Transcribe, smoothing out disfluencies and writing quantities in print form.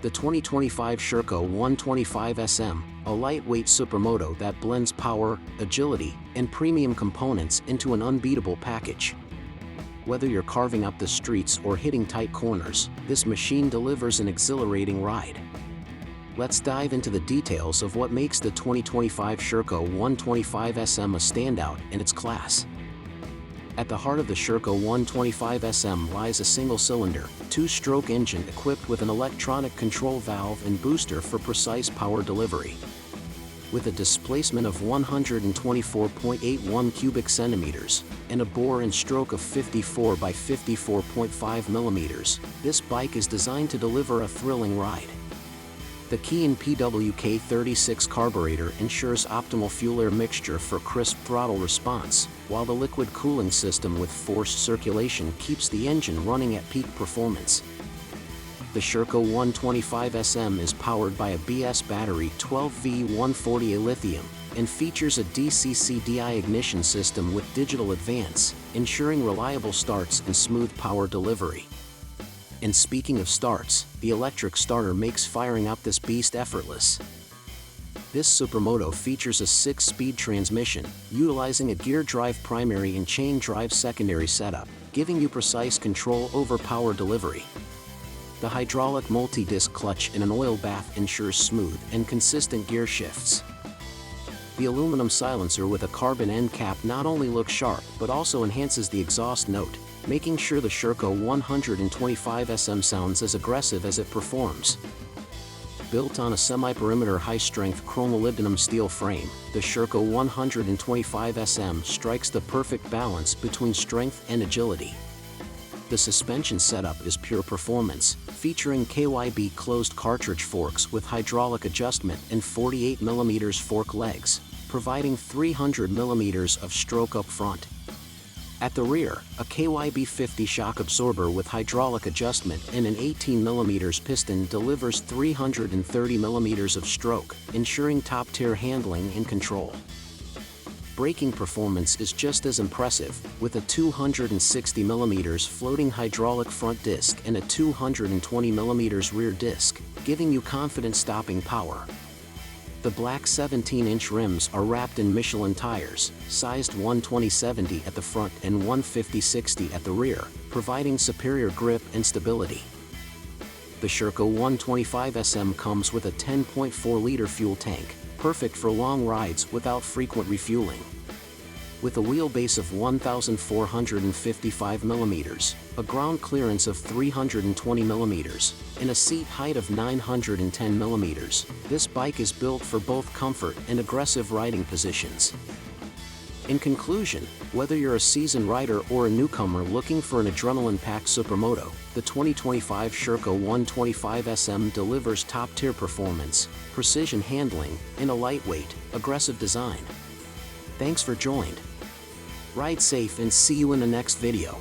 The 2025 Sherco 125 SM, a lightweight supermoto that blends power, agility, and premium components into an unbeatable package. Whether you're carving up the streets or hitting tight corners, this machine delivers an exhilarating ride. Let's dive into the details of what makes the 2025 Sherco 125 SM a standout in its class. At the heart of the Sherco 125 SM lies a single-cylinder, two-stroke engine equipped with an electronic control valve and booster for precise power delivery. With a displacement of 124.81 cubic centimeters and a bore and stroke of 54 by 54.5 millimeters, this bike is designed to deliver a thrilling ride. The Keihin PWK 36 carburetor ensures optimal fuel-air mixture for crisp throttle response, while the liquid cooling system with forced circulation keeps the engine running at peak performance. The Sherco 125 SM is powered by a BS battery 12V140A Lithium and features a DC-CDI ignition system with digital advance, ensuring reliable starts and smooth power delivery. And speaking of starts, the electric starter makes firing up this beast effortless. This supermoto features a 6-speed transmission, utilizing a gear drive primary and chain drive secondary setup, giving you precise control over power delivery. The hydraulic multi-disc clutch in an oil bath ensures smooth and consistent gear shifts. The aluminum silencer with a carbon end cap not only looks sharp but also enhances the exhaust note, making sure the Sherco 125 SM sounds as aggressive as it performs. Built on a semi-perimeter high-strength chromolybdenum steel frame, the Sherco 125 SM strikes the perfect balance between strength and agility. The suspension setup is pure performance, featuring KYB closed cartridge forks with hydraulic adjustment and 48mm fork legs, providing 300mm of stroke up front. At the rear, a KYB 50 shock absorber with hydraulic adjustment and an 18mm piston delivers 330mm of stroke, ensuring top-tier handling and control. Braking performance is just as impressive, with a 260mm floating hydraulic front disc and a 220mm rear disc, giving you confident stopping power. The black 17-inch rims are wrapped in Michelin tires, sized 120/70 at the front and 150/60 at the rear, providing superior grip and stability. The Sherco 125 SM comes with a 10.4-liter fuel tank, perfect for long rides without frequent refueling. With a wheelbase of 1,455mm, a ground clearance of 320mm, and a seat height of 910mm, this bike is built for both comfort and aggressive riding positions. In conclusion, whether you're a seasoned rider or a newcomer looking for an adrenaline-packed supermoto, the 2025 Sherco 125 SM delivers top-tier performance, precision handling, and a lightweight, aggressive design. Thanks for joining. Ride safe and see you in the next video.